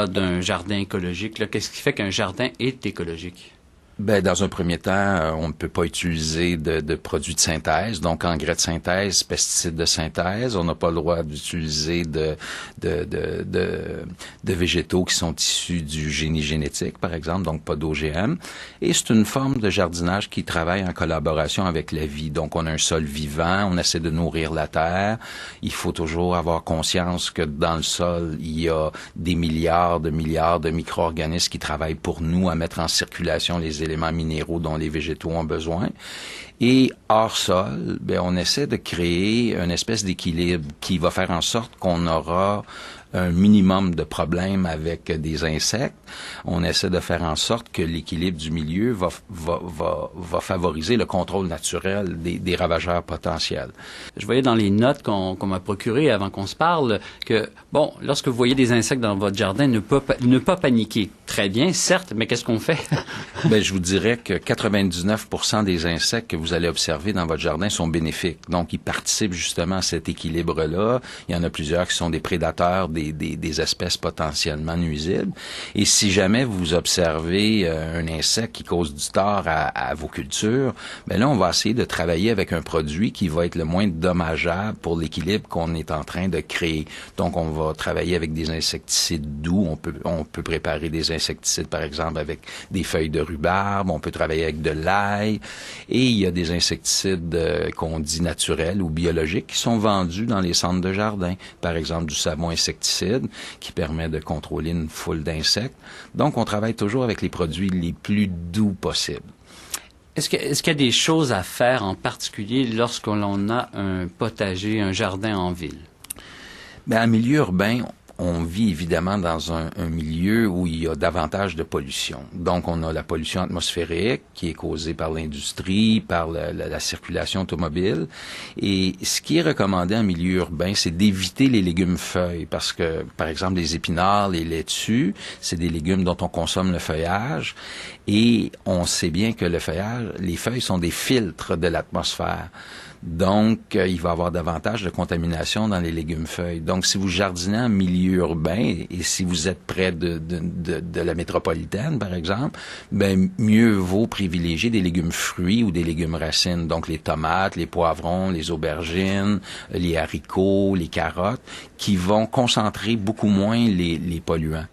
d'un jardin écologique, là, qu'est-ce qui fait qu'un jardin est écologique? Ben, dans un premier temps, on ne peut pas utiliser de produits de synthèse, donc engrais de synthèse, pesticides de synthèse. On n'a pas le droit d'utiliser de végétaux qui sont issus du génie génétique, par exemple, donc pas d'OGM. Et c'est une forme de jardinage qui travaille en collaboration avec la vie. Donc, on a un sol vivant, on essaie de nourrir la terre. Il faut toujours avoir conscience que dans le sol, il y a des milliards de micro-organismes qui travaillent pour nous à mettre en circulation les éléments minéraux dont les végétaux ont besoin. Et hors sol, ben, on essaie de créer une espèce d'équilibre qui va faire en sorte qu'on aura un minimum de problèmes avec des insectes. On essaie de faire en sorte que l'équilibre du milieu va favoriser le contrôle naturel des ravageurs potentiels. Je voyais dans les notes qu'on m'a procurées avant qu'on se parle que, bon, lorsque vous voyez des insectes dans votre jardin, ne pas paniquer. Très bien, certes, mais qu'est-ce qu'on fait? Ben, je vous dirais que 99% des insectes que vous allez observer dans votre jardin sont bénéfiques. Donc, ils participent justement à cet équilibre-là. Il y en a plusieurs qui sont des prédateurs des espèces potentiellement nuisibles. Et si jamais vous observez un insecte qui cause du tort à vos cultures, ben là, on va essayer de travailler avec un produit qui va être le moins dommageable pour l'équilibre qu'on est en train de créer. Donc, on va travailler avec des insecticides doux. On peut préparer des insecticides, par exemple, avec des feuilles de rhubarbe. On peut travailler avec de l'ail. Et il y a des insecticides qu'on dit naturels ou biologiques qui sont vendus dans les centres de jardin. Par exemple, du savon insecticide qui permet de contrôler une foule d'insectes. Donc, on travaille toujours avec les produits les plus doux possibles. Est-ce qu'il y a des choses à faire en particulier lorsqu'on a un potager, un jardin en ville? Bien, en milieu urbain, on vit évidemment dans un milieu où il y a davantage de pollution. Donc, on a la pollution atmosphérique qui est causée par l'industrie, par la circulation automobile. Et ce qui est recommandé en milieu urbain, c'est d'éviter les légumes feuilles parce que, par exemple, les épinards, les laitues, c'est des légumes dont on consomme le feuillage. Et on sait bien que le feuillage, les feuilles sont des filtres de l'atmosphère. Donc, il va y avoir davantage de contamination dans les légumes-feuilles. Donc, si vous jardinez en milieu urbain et si vous êtes près de la métropolitaine, par exemple, ben mieux vaut privilégier des légumes fruits ou des légumes racines. Donc, les tomates, les poivrons, les aubergines, les haricots, les carottes, qui vont concentrer beaucoup moins les polluants.